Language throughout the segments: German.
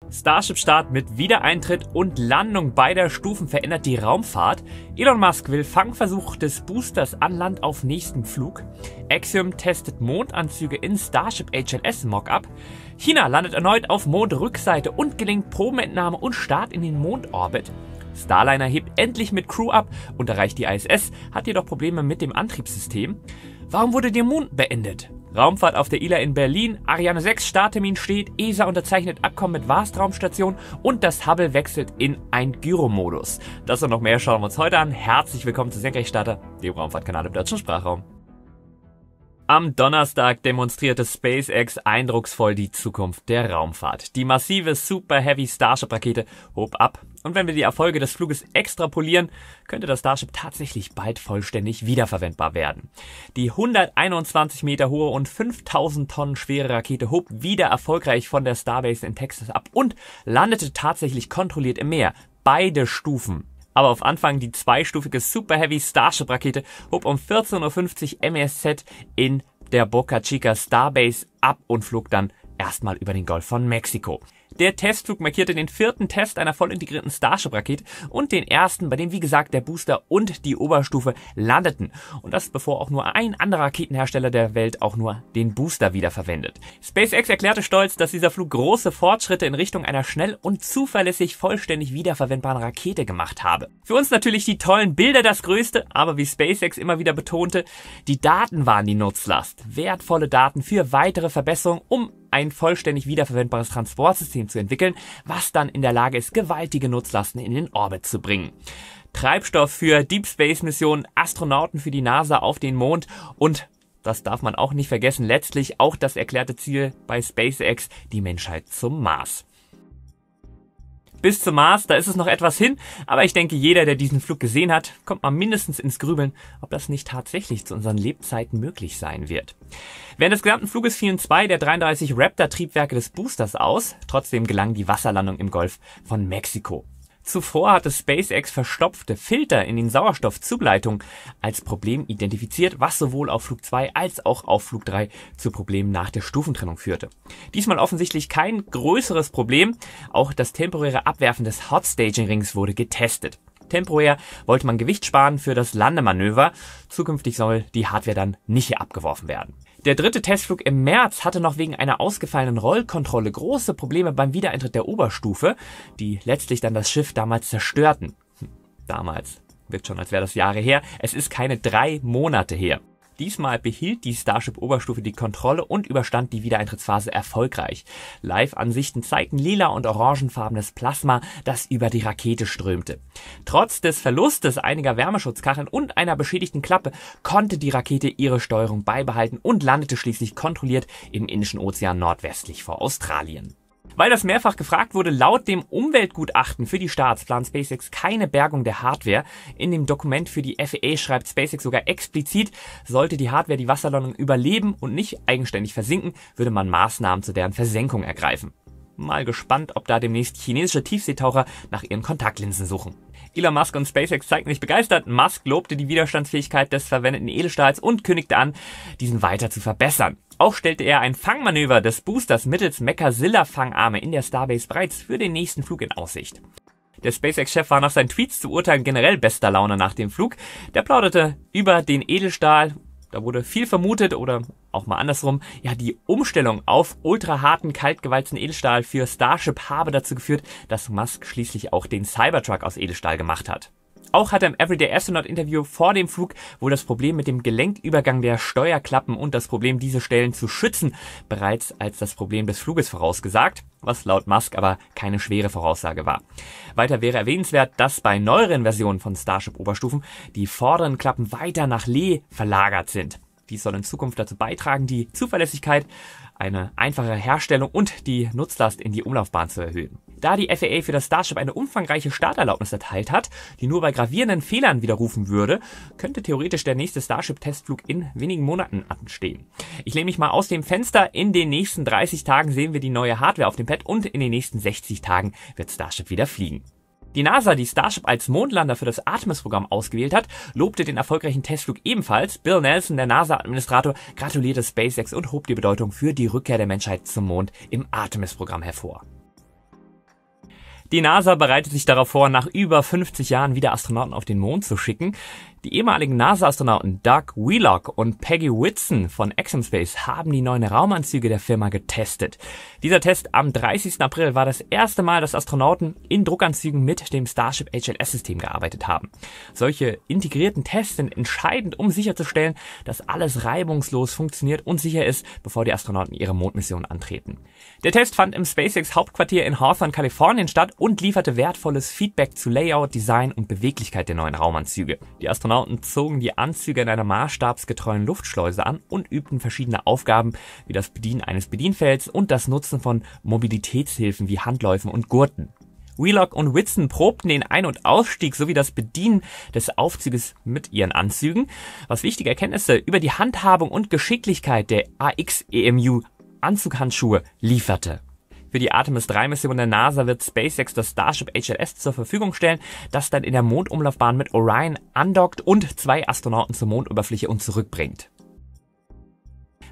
Starship-Start mit Wiedereintritt und Landung beider Stufen verändert die Raumfahrt. Elon Musk will Fangversuch des Boosters an Land auf nächstem Flug. Axiom testet Mondanzüge in Starship HLS Mockup. China landet erneut auf Mondrückseite und gelingt Probenentnahme und Start in den Mondorbit. Starliner hebt endlich mit Crew ab und erreicht die ISS, hat jedoch Probleme mit dem Antriebssystem. Warum wurde der Mond beendet? Raumfahrt auf der ILA in Berlin, Ariane 6 Starttermin steht, ESA unterzeichnet Abkommen mit Vast-Raumstation und das Hubble wechselt in ein Gyromodus. Das und noch mehr schauen wir uns heute an. Herzlich willkommen zu Senkrechtstarter, dem Raumfahrtkanal im deutschen Sprachraum. Am Donnerstag demonstrierte SpaceX eindrucksvoll die Zukunft der Raumfahrt. Die massive Super Heavy Starship-Rakete hob ab. Und wenn wir die Erfolge des Fluges extrapolieren, könnte das Starship tatsächlich bald vollständig wiederverwendbar werden. Die 121 Meter hohe und 5000 Tonnen schwere Rakete hob wieder erfolgreich von der Starbase in Texas ab und landete tatsächlich kontrolliert im Meer. Beide Stufen. Aber auf Anfang die zweistufige Super Heavy Starship Rakete hob um 14:50 Uhr MSZ in der Boca Chica Starbase ab und flog dann erstmal über den Golf von Mexiko. Der Testflug markierte den vierten Test einer voll integrierten Starship-Rakete und den ersten, bei dem wie gesagt der Booster und die Oberstufe landeten. Und das bevor auch nur ein anderer Raketenhersteller der Welt auch nur den Booster wiederverwendet. SpaceX erklärte stolz, dass dieser Flug große Fortschritte in Richtung einer schnell und zuverlässig vollständig wiederverwendbaren Rakete gemacht habe. Für uns natürlich die tollen Bilder das Größte, aber wie SpaceX immer wieder betonte, die Daten waren die Nutzlast. Wertvolle Daten für weitere Verbesserungen, um ein vollständig wiederverwendbares Transportsystem zu entwickeln, was dann in der Lage ist, gewaltige Nutzlasten in den Orbit zu bringen. Treibstoff für Deep Space Missionen, Astronauten für die NASA auf den Mond und, das darf man auch nicht vergessen, letztlich auch das erklärte Ziel bei SpaceX, die Menschheit zum Mars. Bis zum Mars, da ist es noch etwas hin, aber ich denke, jeder, der diesen Flug gesehen hat, kommt mal mindestens ins Grübeln, ob das nicht tatsächlich zu unseren Lebzeiten möglich sein wird. Während des gesamten Fluges fielen 2 der 33 Raptor-Triebwerke des Boosters aus, trotzdem gelang die Wasserlandung im Golf von Mexiko. Zuvor hatte SpaceX verstopfte Filter in den Sauerstoffzugleitungen als Problem identifiziert, was sowohl auf Flug 2 als auch auf Flug 3 zu Problemen nach der Stufentrennung führte. Diesmal offensichtlich kein größeres Problem, auch das temporäre Abwerfen des Hot Staging Rings wurde getestet. Temporär wollte man Gewicht sparen für das Landemanöver, zukünftig soll die Hardware dann nicht hier abgeworfen werden. Der dritte Testflug im März hatte noch wegen einer ausgefallenen Rollkontrolle große Probleme beim Wiedereintritt der Oberstufe, die letztlich dann das Schiff damals zerstörten. Damals. Wirkt schon, als wäre das Jahre her. Es ist keine 3 Monate her. Diesmal behielt die Starship-Oberstufe die Kontrolle und überstand die Wiedereintrittsphase erfolgreich. Live-Ansichten zeigten lila und orangenfarbenes Plasma, das über die Rakete strömte. Trotz des Verlustes einiger Wärmeschutzkacheln und einer beschädigten Klappe konnte die Rakete ihre Steuerung beibehalten und landete schließlich kontrolliert im Indischen Ozean nordwestlich vor Australien. Weil das mehrfach gefragt wurde, laut dem Umweltgutachten für die Starts plant SpaceX keine Bergung der Hardware. In dem Dokument für die FAA schreibt SpaceX sogar explizit, sollte die Hardware die Wasserlandung überleben und nicht eigenständig versinken, würde man Maßnahmen zu deren Versenkung ergreifen. Mal gespannt, ob da demnächst chinesische Tiefseetaucher nach ihren Kontaktlinsen suchen. Elon Musk und SpaceX zeigten sich begeistert. Musk lobte die Widerstandsfähigkeit des verwendeten Edelstahls und kündigte an, diesen weiter zu verbessern. Auch stellte er ein Fangmanöver des Boosters mittels Mechazilla-Fangarme in der Starbase bereits für den nächsten Flug in Aussicht. Der SpaceX-Chef war nach seinen Tweets zu urteilen generell bester Laune nach dem Flug. Der plauderte über den Edelstahl. Da wurde viel vermutet oder auch mal andersrum. Ja, die Umstellung auf ultraharten, kaltgewalzten Edelstahl für Starship habe dazu geführt, dass Musk schließlich auch den Cybertruck aus Edelstahl gemacht hat. Auch hat er im Everyday Astronaut Interview vor dem Flug wohl das Problem mit dem Gelenkübergang der Steuerklappen und das Problem, diese Stellen zu schützen, bereits als das Problem des Fluges vorausgesagt, was laut Musk aber keine schwere Voraussage war. Weiter wäre erwähnenswert, dass bei neueren Versionen von Starship-Oberstufen die vorderen Klappen weiter nach Lee verlagert sind. Dies soll in Zukunft dazu beitragen, die Zuverlässigkeit, eine einfache Herstellung und die Nutzlast in die Umlaufbahn zu erhöhen. Da die FAA für das Starship eine umfangreiche Starterlaubnis erteilt hat, die nur bei gravierenden Fehlern widerrufen würde, könnte theoretisch der nächste Starship-Testflug in wenigen Monaten anstehen. Ich lehne mich mal aus dem Fenster. In den nächsten 30 Tagen sehen wir die neue Hardware auf dem Pad und in den nächsten 60 Tagen wird Starship wieder fliegen. Die NASA, die Starship als Mondlander für das Artemis-Programm ausgewählt hat, lobte den erfolgreichen Testflug ebenfalls. Bill Nelson, der NASA-Administrator, gratulierte SpaceX und hob die Bedeutung für die Rückkehr der Menschheit zum Mond im Artemis-Programm hervor. Die NASA bereitet sich darauf vor, nach über 50 Jahren wieder Astronauten auf den Mond zu schicken. Die ehemaligen NASA-Astronauten Doug Wheelock und Peggy Whitson von Axiom Space haben die neuen Raumanzüge der Firma getestet. Dieser Test am 30. April war das erste Mal, dass Astronauten in Druckanzügen mit dem Starship HLS-System gearbeitet haben. Solche integrierten Tests sind entscheidend, um sicherzustellen, dass alles reibungslos funktioniert und sicher ist, bevor die Astronauten ihre Mondmission antreten. Der Test fand im SpaceX-Hauptquartier in Hawthorne, Kalifornien statt und lieferte wertvolles Feedback zu Layout, Design und Beweglichkeit der neuen Raumanzüge. Die Astronauten zogen die Anzüge in einer maßstabsgetreuen Luftschleuse an und übten verschiedene Aufgaben wie das Bedienen eines Bedienfelds und das Nutzen von Mobilitätshilfen wie Handläufen und Gurten. Wheelock und Whitson probten den Ein- und Ausstieg sowie das Bedienen des Aufzuges mit ihren Anzügen, was wichtige Erkenntnisse über die Handhabung und Geschicklichkeit der AX-EMU Anzughandschuhe lieferte. Für die Artemis-3-Mission der NASA wird SpaceX das Starship HLS zur Verfügung stellen, das dann in der Mondumlaufbahn mit Orion andockt und 2 Astronauten zur Mondoberfläche und zurückbringt.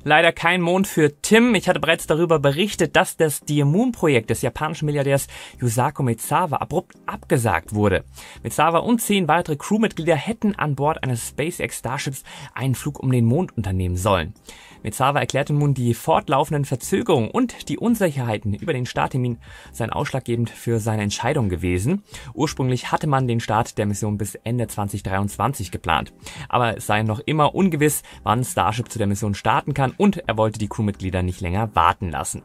Leider kein Mond für Tim. Ich hatte bereits darüber berichtet, dass das Dear Moon-Projekt des japanischen Milliardärs Yusaku Maezawa abrupt abgesagt wurde. Maezawa und 10 weitere Crewmitglieder hätten an Bord eines SpaceX Starships einen Flug um den Mond unternehmen sollen. Maezawa erklärte nun, die fortlaufenden Verzögerungen und die Unsicherheiten über den Starttermin seien ausschlaggebend für seine Entscheidung gewesen. Ursprünglich hatte man den Start der Mission bis Ende 2023 geplant. Aber es sei noch immer ungewiss, wann Starship zu der Mission starten kann und er wollte die Crewmitglieder nicht länger warten lassen.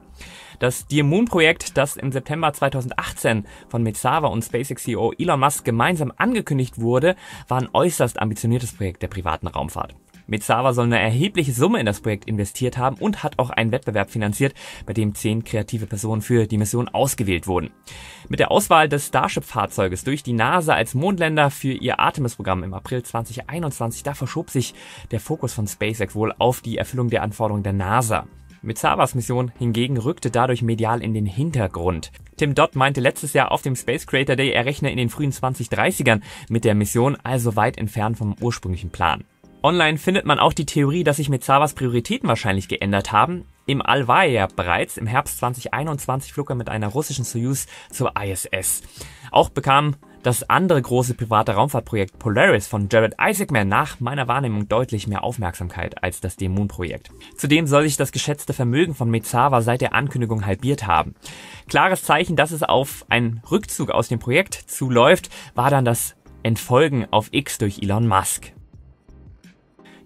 Das Dear Moon-Projekt, das im September 2018 von Maezawa und SpaceX-CEO Elon Musk gemeinsam angekündigt wurde, war ein äußerst ambitioniertes Projekt der privaten Raumfahrt. Maezawa soll eine erhebliche Summe in das Projekt investiert haben und hat auch einen Wettbewerb finanziert, bei dem 10 kreative Personen für die Mission ausgewählt wurden. Mit der Auswahl des Starship-Fahrzeuges durch die NASA als Mondländer für ihr Artemis-Programm im April 2021, da verschob sich der Fokus von SpaceX wohl auf die Erfüllung der Anforderungen der NASA. Maezawas Mission hingegen rückte dadurch medial in den Hintergrund. Tim Dodd meinte letztes Jahr auf dem Space Creator Day, er rechne in den frühen 2030ern mit der Mission, also weit entfernt vom ursprünglichen Plan. Online findet man auch die Theorie, dass sich Maezawas Prioritäten wahrscheinlich geändert haben. Im All war er ja bereits. Im Herbst 2021 flog er mit einer russischen Soyuz zur ISS. Auch bekam das andere große private Raumfahrtprojekt Polaris von Jared Isaacman nach meiner Wahrnehmung deutlich mehr Aufmerksamkeit als das Dear Moon-Projekt. Zudem soll sich das geschätzte Vermögen von Maezawa seit der Ankündigung halbiert haben. Klares Zeichen, dass es auf einen Rückzug aus dem Projekt zuläuft, war dann das Entfolgen auf X durch Elon Musk.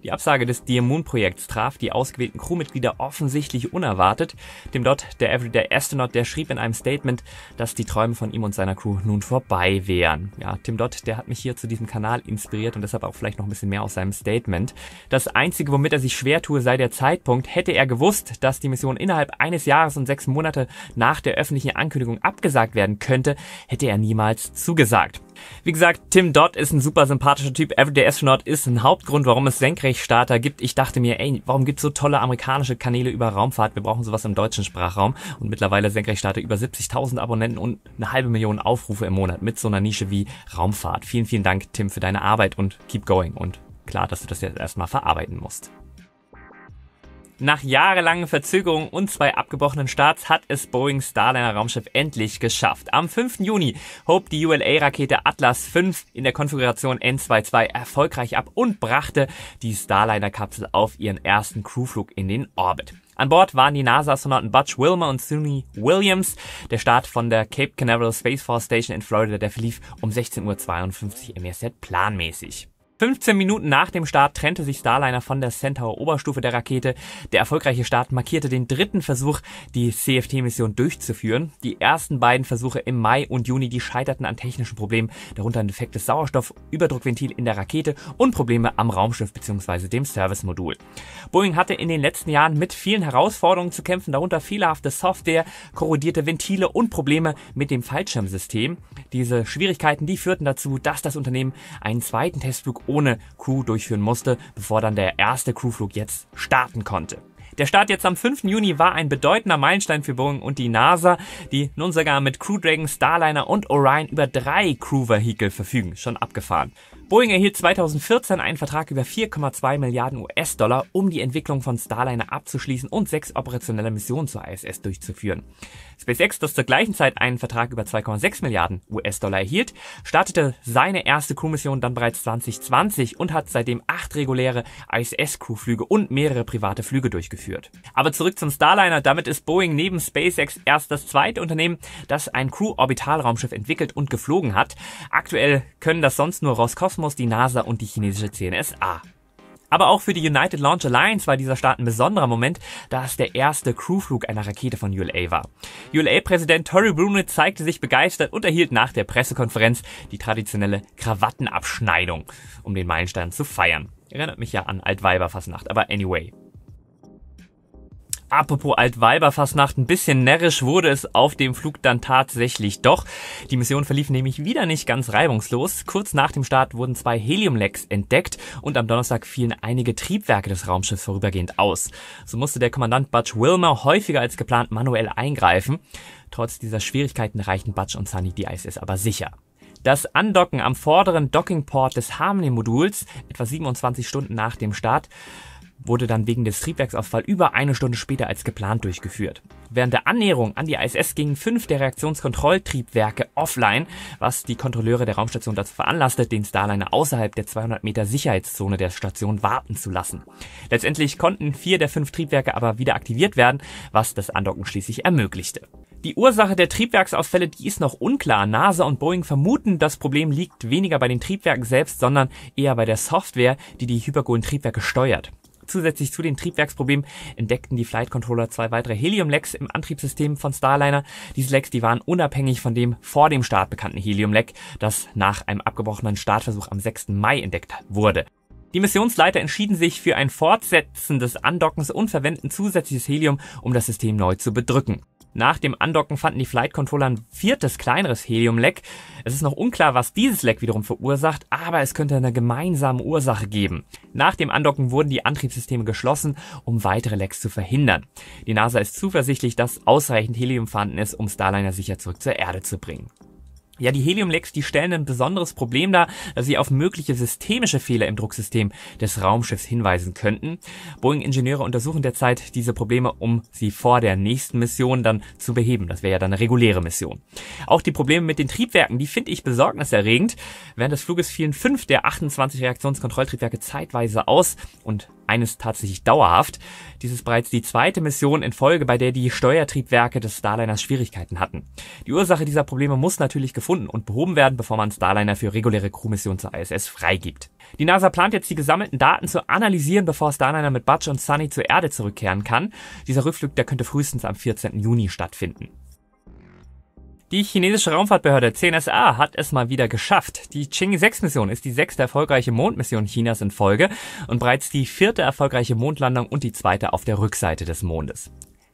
Die Absage des Dear Moon-Projekts traf die ausgewählten Crewmitglieder offensichtlich unerwartet. Tim Dodd, der Everyday Astronaut, der schrieb in einem Statement, dass die Träume von ihm und seiner Crew nun vorbei wären. Ja, Tim Dodd, der hat mich hier zu diesem Kanal inspiriert und deshalb auch vielleicht noch ein bisschen mehr aus seinem Statement. Das Einzige, womit er sich schwer tue, sei der Zeitpunkt. Hätte er gewusst, dass die Mission innerhalb eines Jahres und 6 Monate nach der öffentlichen Ankündigung abgesagt werden könnte, hätte er niemals zugesagt. Wie gesagt, Tim Dodd ist ein super sympathischer Typ. Everyday Astronaut ist ein Hauptgrund, warum es Senkrechtstarter gibt. Ich dachte mir, warum gibt's so tolle amerikanische Kanäle über Raumfahrt? Wir brauchen sowas im deutschen Sprachraum. Und mittlerweile Senkrechtstarter über 70.000 Abonnenten und 500.000 Aufrufe im Monat mit so einer Nische wie Raumfahrt. Vielen, vielen Dank, Tim, für deine Arbeit und keep going. Und klar, dass du das jetzt erstmal verarbeiten musst. Nach jahrelangen Verzögerungen und 2 abgebrochenen Starts hat es Boeings Starliner-Raumschiff endlich geschafft. Am 5. Juni hob die ULA-Rakete Atlas V in der Konfiguration N22 erfolgreich ab und brachte die Starliner-Kapsel auf ihren ersten Crewflug in den Orbit. An Bord waren die NASA-Astronauten Butch Wilmore und Suni Williams. Der Start von der Cape Canaveral Space Force Station in Florida, der verlief um 16:52 Uhr MESZ planmäßig. 15 Minuten nach dem Start trennte sich Starliner von der Centaur-Oberstufe der Rakete. Der erfolgreiche Start markierte den 3. Versuch, die CFT-Mission durchzuführen. Die ersten beiden Versuche im Mai und Juni, die scheiterten an technischen Problemen, darunter ein defektes Sauerstoffüberdruckventil in der Rakete und Probleme am Raumschiff bzw. dem Servicemodul. Boeing hatte in den letzten Jahren mit vielen Herausforderungen zu kämpfen, darunter fehlerhafte Software, korrodierte Ventile und Probleme mit dem Fallschirmsystem. Diese Schwierigkeiten, die führten dazu, dass das Unternehmen einen zweiten Testflug ohne Crew durchführen musste, bevor dann der erste Crewflug jetzt starten konnte. Der Start jetzt am 5. Juni war ein bedeutender Meilenstein für Boeing und die NASA, die nun sogar mit Crew Dragon, Starliner und Orion über 3 Crew-Vehikel verfügen. Schon abgefahren. Boeing erhielt 2014 einen Vertrag über 4,2 Milliarden US-Dollar, um die Entwicklung von Starliner abzuschließen und 6 operationelle Missionen zur ISS durchzuführen. SpaceX, das zur gleichen Zeit einen Vertrag über 2,6 Milliarden US-Dollar erhielt, startete seine erste Crewmission dann bereits 2020 und hat seitdem 8 reguläre ISS-Crewflüge und mehrere private Flüge durchgeführt. Aber zurück zum Starliner, damit ist Boeing neben SpaceX erst das zweite Unternehmen, das ein Crew-Orbitalraumschiff entwickelt und geflogen hat. Aktuell können das sonst nur Roskosmos, die NASA und die chinesische CNSA. Aber auch für die United Launch Alliance war dieser Start ein besonderer Moment, da es der erste Crewflug einer Rakete von ULA war. ULA-Präsident Tory Brunitt zeigte sich begeistert und erhielt nach der Pressekonferenz die traditionelle Krawattenabschneidung, um den Meilenstein zu feiern. Erinnert mich ja an Altweiberfastnacht, aber anyway. Apropos Altweiberfastnacht, ein bisschen närrisch wurde es auf dem Flug dann tatsächlich doch. Die Mission verlief nämlich wieder nicht ganz reibungslos. Kurz nach dem Start wurden 2 Heliumlecks entdeckt und am Donnerstag fielen einige Triebwerke des Raumschiffs vorübergehend aus. So musste der Kommandant Butch Wilmore häufiger als geplant manuell eingreifen. Trotz dieser Schwierigkeiten erreichten Butch und Sunny die ISS aber sicher. Das Andocken am vorderen Dockingport des Harmony-Moduls, etwa 27 Stunden nach dem Start, wurde dann wegen des Triebwerksausfalls über 1 Stunde später als geplant durchgeführt. Während der Annäherung an die ISS gingen 5 der Reaktionskontrolltriebwerke offline, was die Kontrolleure der Raumstation dazu veranlasste, den Starliner außerhalb der 200 Meter Sicherheitszone der Station warten zu lassen. Letztendlich konnten 4 der 5 Triebwerke aber wieder aktiviert werden, was das Andocken schließlich ermöglichte. Die Ursache der Triebwerksausfälle, die ist noch unklar. NASA und Boeing vermuten, das Problem liegt weniger bei den Triebwerken selbst, sondern eher bei der Software, die die hypergolen Triebwerke steuert. Zusätzlich zu den Triebwerksproblemen entdeckten die Flight Controller 2 weitere Helium-Lecks im Antriebssystem von Starliner. Diese Lecks, die waren unabhängig von dem vor dem Start bekannten Helium-Leck, das nach einem abgebrochenen Startversuch am 6. Mai entdeckt wurde. Die Missionsleiter entschieden sich für ein Fortsetzen des Andockens und verwenden zusätzliches Helium, um das System neu zu bedrücken. Nach dem Andocken fanden die Flight Controller ein 4. kleineres Helium-Leck. Es ist noch unklar, was dieses Leck wiederum verursacht, aber es könnte eine gemeinsame Ursache geben. Nach dem Andocken wurden die Antriebssysteme geschlossen, um weitere Lecks zu verhindern. Die NASA ist zuversichtlich, dass ausreichend Helium vorhanden ist, um Starliner sicher zurück zur Erde zu bringen. Ja, die Helium-Lecks, die stellen ein besonderes Problem dar, da sie auf mögliche systemische Fehler im Drucksystem des Raumschiffs hinweisen könnten. Boeing-Ingenieure untersuchen derzeit diese Probleme, um sie vor der nächsten Mission dann zu beheben. Das wäre ja dann eine reguläre Mission. Auch die Probleme mit den Triebwerken, die finde ich besorgniserregend. Während des Fluges fielen 5 der 28 Reaktionskontrolltriebwerke zeitweise aus und eines tatsächlich dauerhaft. Dies ist bereits die 2. Mission in Folge, bei der die Steuertriebwerke des Starliners Schwierigkeiten hatten. Die Ursache dieser Probleme muss natürlich gefunden und behoben werden, bevor man Starliner für reguläre Crewmissionen zur ISS freigibt. Die NASA plant jetzt, die gesammelten Daten zu analysieren, bevor Starliner mit Butch und Sunny zur Erde zurückkehren kann. Dieser Rückflug, der könnte frühestens am 14. Juni stattfinden. Die chinesische Raumfahrtbehörde CNSA hat es mal wieder geschafft. Die Chang'e-6-Mission ist die 6. erfolgreiche Mondmission Chinas in Folge und bereits die 4. erfolgreiche Mondlandung und die 2. auf der Rückseite des Mondes.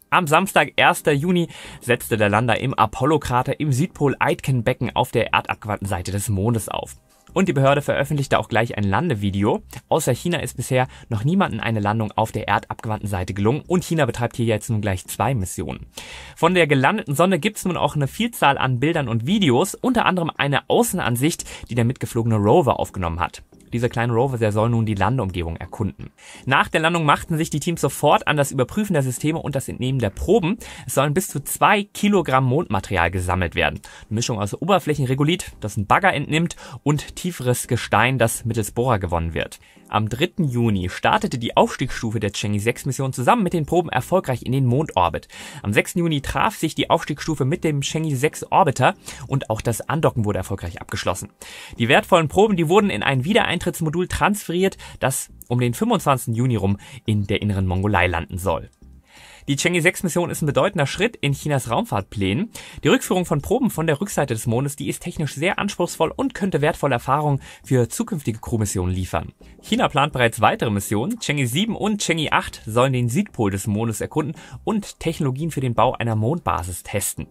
Am Samstag, 1. Juni, setzte der Lander im Apollo-Krater im Südpol-Aitken-Becken auf der erdabgewandten Seite des Mondes auf. Und die Behörde veröffentlichte auch gleich ein Landevideo. Außer China ist bisher noch niemandem eine Landung auf der erdabgewandten Seite gelungen und China betreibt hier jetzt nun gleich 2 Missionen. Von der gelandeten Sonde gibt's nun auch eine Vielzahl an Bildern und Videos, unter anderem eine Außenansicht, die der mitgeflogene Rover aufgenommen hat. Dieser kleine Rover, der soll nun die Landeumgebung erkunden. Nach der Landung machten sich die Teams sofort an das Überprüfen der Systeme und das Entnehmen der Proben. Es sollen bis zu 2 Kilogramm Mondmaterial gesammelt werden. Eine Mischung aus Oberflächenregolith, das ein Bagger entnimmt, und tieferes Gestein, das mittels Bohrer gewonnen wird. Am 3. Juni startete die Aufstiegsstufe der Chang'e-6-Mission zusammen mit den Proben erfolgreich in den Mondorbit. Am 6. Juni traf sich die Aufstiegsstufe mit dem Chang'e-6-Orbiter und auch das Andocken wurde erfolgreich abgeschlossen. Die wertvollen Proben, die wurden in ein Wiedereintrittsmodul transferiert, das um den 25. Juni rum in der inneren Mongolei landen soll. Die Chang'e-6-Mission ist ein bedeutender Schritt in Chinas Raumfahrtplänen. Die Rückführung von Proben von der Rückseite des Mondes, die ist technisch sehr anspruchsvoll und könnte wertvolle Erfahrungen für zukünftige Crewmissionen liefern. China plant bereits weitere Missionen. Chang'e 7 und Chang'e 8 sollen den Südpol des Mondes erkunden und Technologien für den Bau einer Mondbasis testen.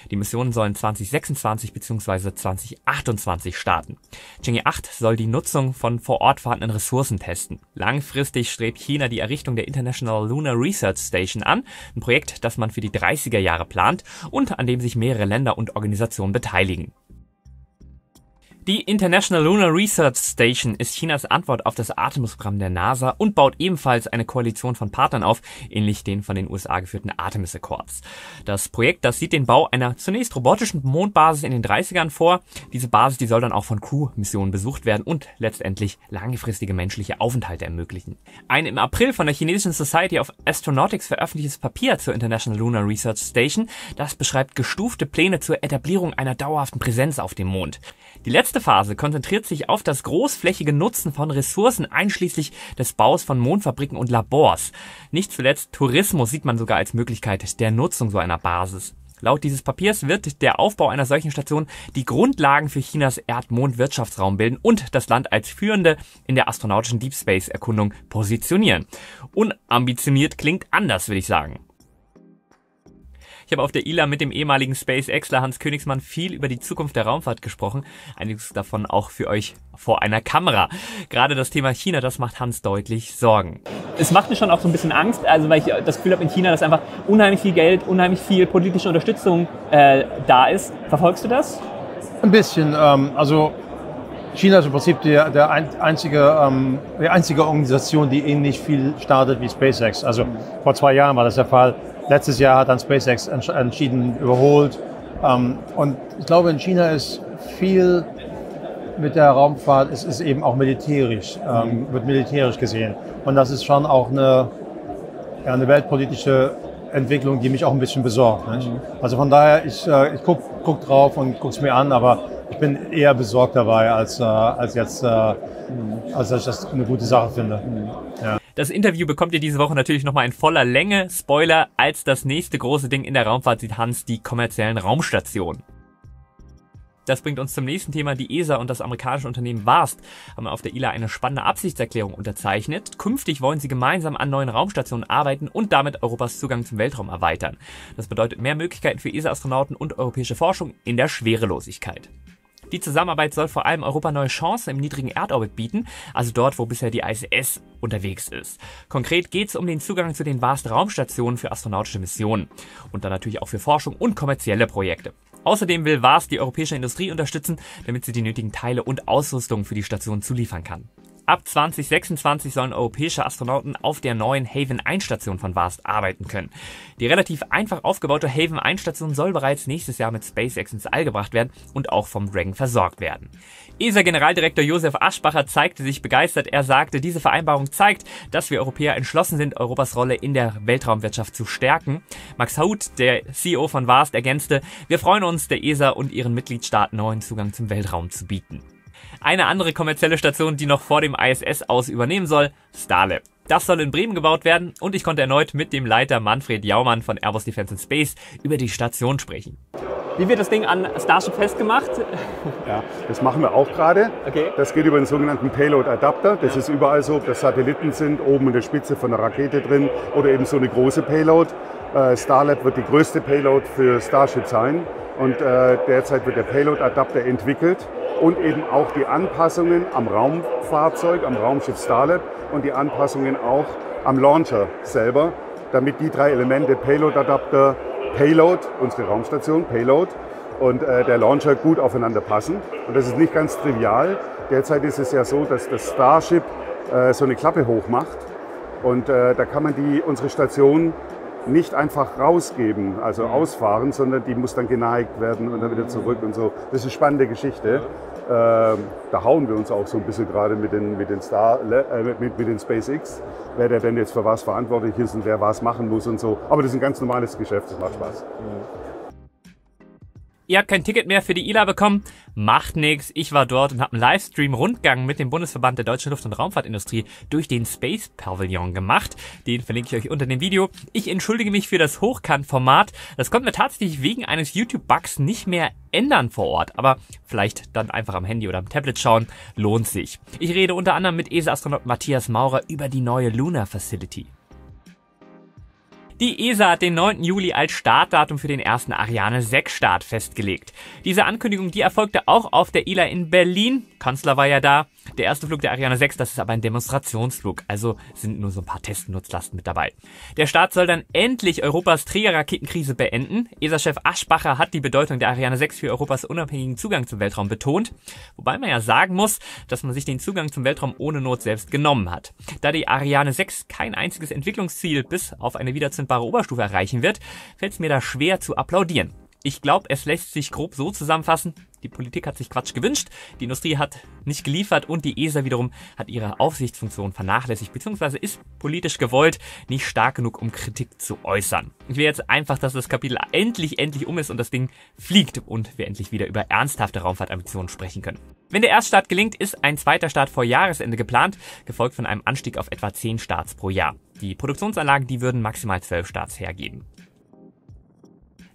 Die Missionen sollen 2026 bzw. 2028 starten. Chang'e 8 soll die Nutzung von vor Ort vorhandenen Ressourcen testen. Langfristig strebt China die Errichtung der International Lunar Research Station an, ein Projekt, das man für die 30er Jahre plant und an dem sich mehrere Länder und Organisationen beteiligen. Die International Lunar Research Station ist Chinas Antwort auf das Artemis-Programm der NASA und baut ebenfalls eine Koalition von Partnern auf, ähnlich den von den USA geführten Artemis Accords. Das Projekt, das sieht den Bau einer zunächst robotischen Mondbasis in den 30ern vor. Diese Basis, die soll dann auch von Crew-Missionen besucht werden und letztendlich langfristige menschliche Aufenthalte ermöglichen. Ein im April von der chinesischen Society of Astronautics veröffentlichtes Papier zur International Lunar Research Station, das beschreibt gestufte Pläne zur Etablierung einer dauerhaften Präsenz auf dem Mond. Die letzte Phase konzentriert sich auf das großflächige Nutzen von Ressourcen einschließlich des Baus von Mondfabriken und Labors. Nicht zuletzt Tourismus sieht man sogar als Möglichkeit der Nutzung so einer Basis. Laut dieses Papiers wird der Aufbau einer solchen Station die Grundlagen für Chinas Erd-Mond-Wirtschaftsraum bilden und das Land als Führende in der astronautischen Deep Space-Erkundung positionieren. Unambitioniert klingt anders, würde ich sagen. Ich habe auf der ILA mit dem ehemaligen SpaceXler Hans Königsmann viel über die Zukunft der Raumfahrt gesprochen. Einiges davon auch für euch vor einer Kamera. Gerade das Thema China, das macht Hans deutlich Sorgen. Es macht mir schon auch so ein bisschen Angst, also weil ich das Gefühl habe in China, dass einfach unheimlich viel Geld, unheimlich viel politische Unterstützung da ist. Verfolgst du das? Ein bisschen. Also China ist im Prinzip die einzige Organisation, die ähnlich viel startet wie SpaceX. Also vor 2 Jahren war das der Fall. Letztes Jahr hat dann SpaceX entschieden überholt. Und ich glaube, in China ist viel mit der Raumfahrt, es ist eben auch militärisch, wird militärisch gesehen. Und das ist schon auch eine weltpolitische Entwicklung, die mich auch ein bisschen besorgt. Nicht? Also von daher, ich guck drauf und guck's mir an, aber ich bin eher besorgt dabei, als dass ich das eine gute Sache finde. Ja. Das Interview bekommt ihr diese Woche natürlich nochmal in voller Länge. Spoiler, als das nächste große Ding in der Raumfahrt sieht Hans die kommerziellen Raumstationen. Das bringt uns zum nächsten Thema. Die ESA und das amerikanische Unternehmen VAST haben auf der ILA eine spannende Absichtserklärung unterzeichnet. Künftig wollen sie gemeinsam an neuen Raumstationen arbeiten und damit Europas Zugang zum Weltraum erweitern. Das bedeutet mehr Möglichkeiten für ESA-Astronauten und europäische Forschung in der Schwerelosigkeit. Die Zusammenarbeit soll vor allem Europa neue Chancen im niedrigen Erdorbit bieten, also dort, wo bisher die ISS unterwegs ist. Konkret geht es um den Zugang zu den VAST-Raumstationen für astronautische Missionen und dann natürlich auch für Forschung und kommerzielle Projekte. Außerdem will VAST die europäische Industrie unterstützen, damit sie die nötigen Teile und Ausrüstung für die Station zuliefern kann. Ab 2026 sollen europäische Astronauten auf der neuen Haven 1 Station von VAST arbeiten können. Die relativ einfach aufgebaute Haven 1 Station soll bereits nächstes Jahr mit SpaceX ins All gebracht werden und auch vom Dragon versorgt werden. ESA-Generaldirektor Josef Aschbacher zeigte sich begeistert. Er sagte, diese Vereinbarung zeigt, dass wir Europäer entschlossen sind, Europas Rolle in der Weltraumwirtschaft zu stärken. Max Haut, der CEO von VAST, ergänzte, wir freuen uns, der ESA und ihren Mitgliedstaaten neuen Zugang zum Weltraum zu bieten. Eine andere kommerzielle Station, die noch vor dem ISS aus übernehmen soll, Starlab. Das soll in Bremen gebaut werden und ich konnte erneut mit dem Leiter Manfred Jaumann von Airbus Defence and Space über die Station sprechen. Wie wird das Ding an Starship festgemacht? Ja, das machen wir auch gerade. Okay. Das geht über den sogenannten Payload Adapter. Das ist überall so, ob das Satelliten sind, oben in der Spitze von der Rakete drin oder eben so eine große Payload. Starlab wird die größte Payload für Starship sein und derzeit wird der Payload Adapter entwickelt. Und eben auch die Anpassungen am Raumfahrzeug, am Raumschiff Starlab und die Anpassungen auch am Launcher selber, damit die 3 Elemente Payload Adapter, Payload, unsere Raumstation, Payload und der Launcher gut aufeinander passen. Und das ist nicht ganz trivial. Derzeit ist es ja so, dass das Starship so eine Klappe hochmacht und da kann man unsere Station nicht einfach rausgeben, also ausfahren, sondern die muss dann geneigt werden und dann wieder zurück und so. Das ist eine spannende Geschichte. Da hauen wir uns auch so ein bisschen gerade mit den SpaceX, wer der denn jetzt für was verantwortlich ist und wer was machen muss und so. Aber das ist ein ganz normales Geschäft, das macht Spaß. Ihr habt kein Ticket mehr für die ILA bekommen? Macht nix. Ich war dort und habe einen Livestream-Rundgang mit dem Bundesverband der deutschen Luft- und Raumfahrtindustrie durch den Space Pavilion gemacht. Den verlinke ich euch unter dem Video. Ich entschuldige mich für das Hochkant-Format. Das konnten wir tatsächlich wegen eines YouTube-Bugs nicht mehr ändern vor Ort. Aber vielleicht dann einfach am Handy oder am Tablet schauen. Lohnt sich. Ich rede unter anderem mit ESA-Astronaut Matthias Maurer über die neue Lunar Facility. Die ESA hat den 9. Juli als Startdatum für den ersten Ariane 6 Start festgelegt. Diese Ankündigung, die erfolgte auch auf der ILA in Berlin. Kanzler war ja da. Der erste Flug der Ariane 6, das ist aber ein Demonstrationsflug, also sind nur so ein paar Testnutzlasten mit dabei. Der Start soll dann endlich Europas Trägerraketenkrise beenden. ESA-Chef Aschbacher hat die Bedeutung der Ariane 6 für Europas unabhängigen Zugang zum Weltraum betont, wobei man ja sagen muss, dass man sich den Zugang zum Weltraum ohne Not selbst genommen hat. Da die Ariane 6 kein einziges Entwicklungsziel bis auf eine wiederzündbare Oberstufe erreichen wird, fällt es mir da schwer zu applaudieren. Ich glaube, es lässt sich grob so zusammenfassen: Die Politik hat sich Quatsch gewünscht, die Industrie hat nicht geliefert und die ESA wiederum hat ihre Aufsichtsfunktion vernachlässigt bzw. ist politisch gewollt nicht stark genug, um Kritik zu äußern. Ich will jetzt einfach, dass das Kapitel endlich um ist und das Ding fliegt und wir endlich wieder über ernsthafte Raumfahrtambitionen sprechen können. Wenn der Erststart gelingt, ist ein zweiter Start vor Jahresende geplant, gefolgt von einem Anstieg auf etwa 10 Starts pro Jahr. Die Produktionsanlagen, die würden maximal 12 Starts hergeben.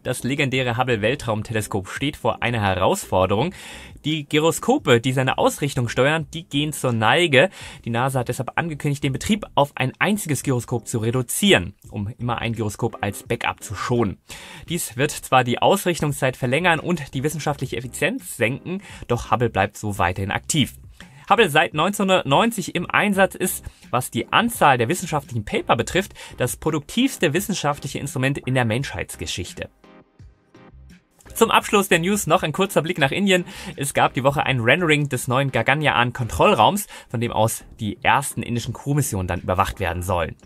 Das legendäre Hubble-Weltraumteleskop steht vor einer Herausforderung. Die Gyroskope, die seine Ausrichtung steuern, die gehen zur Neige. Die NASA hat deshalb angekündigt, den Betrieb auf ein einziges Gyroskop zu reduzieren, um immer ein Gyroskop als Backup zu schonen. Dies wird zwar die Ausrichtungszeit verlängern und die wissenschaftliche Effizienz senken, doch Hubble bleibt so weiterhin aktiv. Hubble seit 1990 im Einsatz ist, was die Anzahl der wissenschaftlichen Paper betrifft, das produktivste wissenschaftliche Instrument in der Menschheitsgeschichte. Zum Abschluss der News noch ein kurzer Blick nach Indien. Es gab die Woche ein Rendering des neuen Gaganyaan-Kontrollraums, von dem aus die ersten indischen Crewmissionen dann überwacht werden sollen.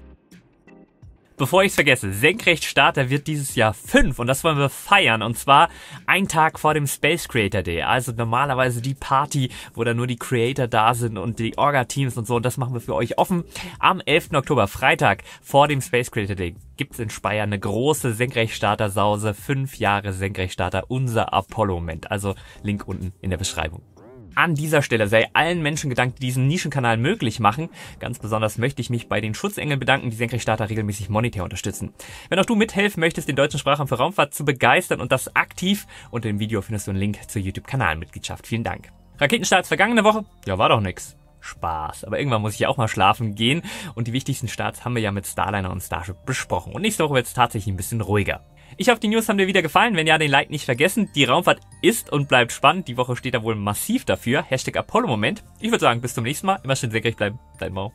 Bevor ich es vergesse, Senkrechtstarter wird dieses Jahr 5 und das wollen wir feiern, und zwar einen Tag vor dem Space Creator Day. Also normalerweise die Party, wo dann nur die Creator da sind und die Orga-Teams und so, und das machen wir für euch offen. Am 11. Oktober, Freitag, vor dem Space Creator Day, gibt's in Speyer eine große Senkrechtstarter-Sause. 5 Jahre Senkrechtstarter, unser Apollo-Moment. Also Link unten in der Beschreibung. An dieser Stelle sei allen Menschen gedankt, die diesen Nischenkanal möglich machen. Ganz besonders möchte ich mich bei den Schutzengeln bedanken, die Senkrechtstarter regelmäßig monetär unterstützen. Wenn auch du mithelfen möchtest, den Deutschen Sprachraum für Raumfahrt zu begeistern und das aktiv, unter dem Video findest du einen Link zur YouTube-Kanalmitgliedschaft. Vielen Dank. Raketenstarts vergangene Woche? Ja, war doch nix. Spaß. Aber irgendwann muss ich ja auch mal schlafen gehen und die wichtigsten Starts haben wir ja mit Starliner und Starship besprochen. Und nächste Woche wird es tatsächlich ein bisschen ruhiger. Ich hoffe, die News haben dir wieder gefallen. Wenn ja, den Like nicht vergessen. Die Raumfahrt ist und bleibt spannend. Die Woche steht da wohl massiv dafür. #Apollo-Moment. Ich würde sagen, bis zum nächsten Mal. Immer schön senkrecht bleiben. Dein Mau.